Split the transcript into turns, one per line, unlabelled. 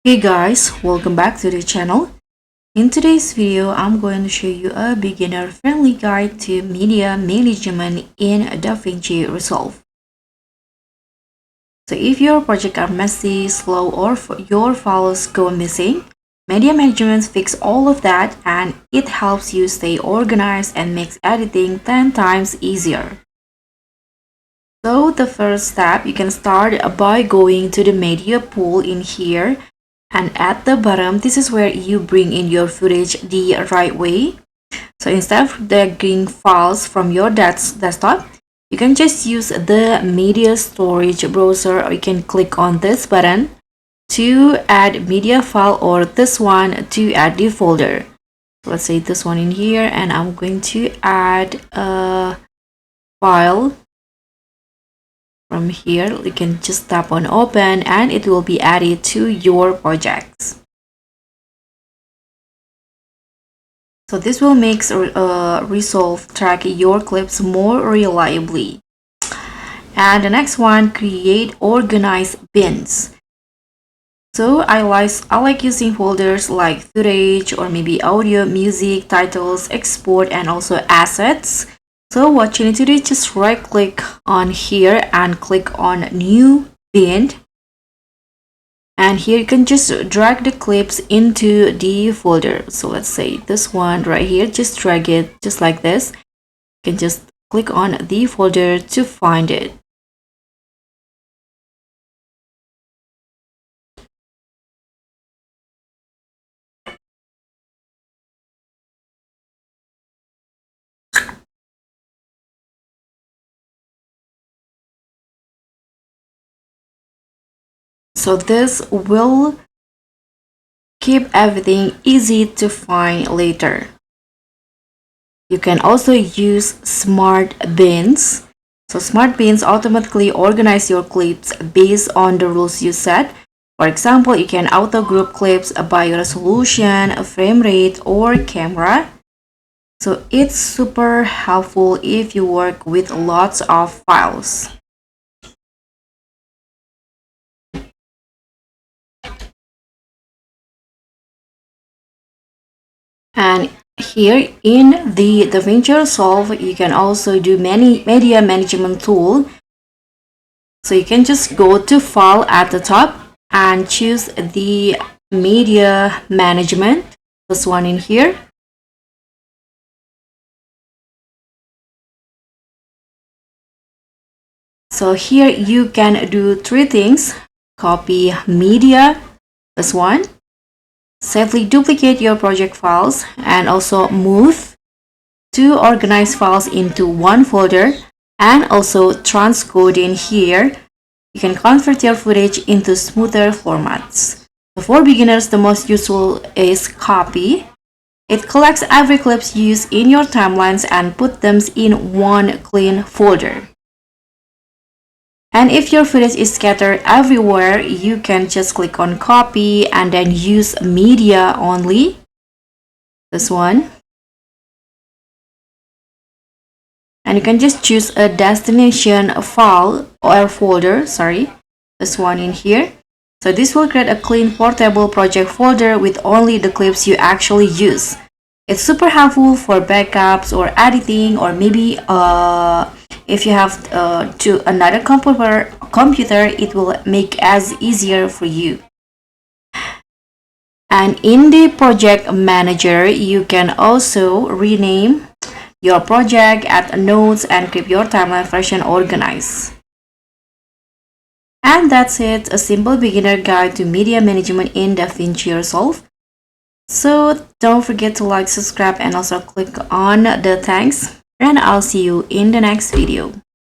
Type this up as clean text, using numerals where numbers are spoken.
Hey guys, welcome back to the channel. In today's video, I'm going to show you a beginner-friendly guide to media management in DaVinci Resolve. So if your projects are messy, slow, or your files go missing, media management fixes all of that and it helps you stay organized and makes editing 10 times easier. So the first step, you can start by going to the media pool in here. And at the bottom, this is where you bring in your footage the right way. So instead of dragging files from your desktop, you can just use the media storage browser, or you can click on this button to add media file, or this one to add the folder. So let's say this one in here, and I'm going to add a file. From here, you can just tap on open and it will be added to your projects. So this will make Resolve track your clips more reliably. And the next one, create organized bins. So I like using folders like footage or maybe audio, music, titles, export, and also assets. So what you need to do is just right click on here and click on new bin, and here you can just drag the clips into the folder. So let's say this one right here, just drag it just like this. You can just click on the folder to find it. So this will keep everything easy to find later. You can also use smart bins. So smart bins automatically organize your clips based on the rules you set. For example, you can auto group clips by resolution, frame rate, or camera. So it's super helpful if you work with lots of files. And here in the DaVinci Resolve, you can also do many media management tool. So you can just go to file at the top and choose the media management, this one in here. So here you can do three things: copy media, this one, safely duplicate your project files, and also move to organize files into one folder, and also transcode in here. You can convert your footage into smoother formats. So for beginners, the most useful is copy. It collects every clips used in your timelines and put them in one clean folder. And if your footage is scattered everywhere, you can just click on copy and then use media only, this one. And you can just choose a destination file or folder, this one in here. So this will create a clean portable project folder with only the clips you actually use. It's super helpful for backups or editing, or maybe if you have to another computer, it will make as easier for you. And in the project manager, you can also rename your project, add notes, and keep your timeline fresh and organized. And that's it, a simple beginner guide to media management in DaVinci Resolve. So don't forget to like, subscribe, and also click on the thanks, and I'll see you in the next video.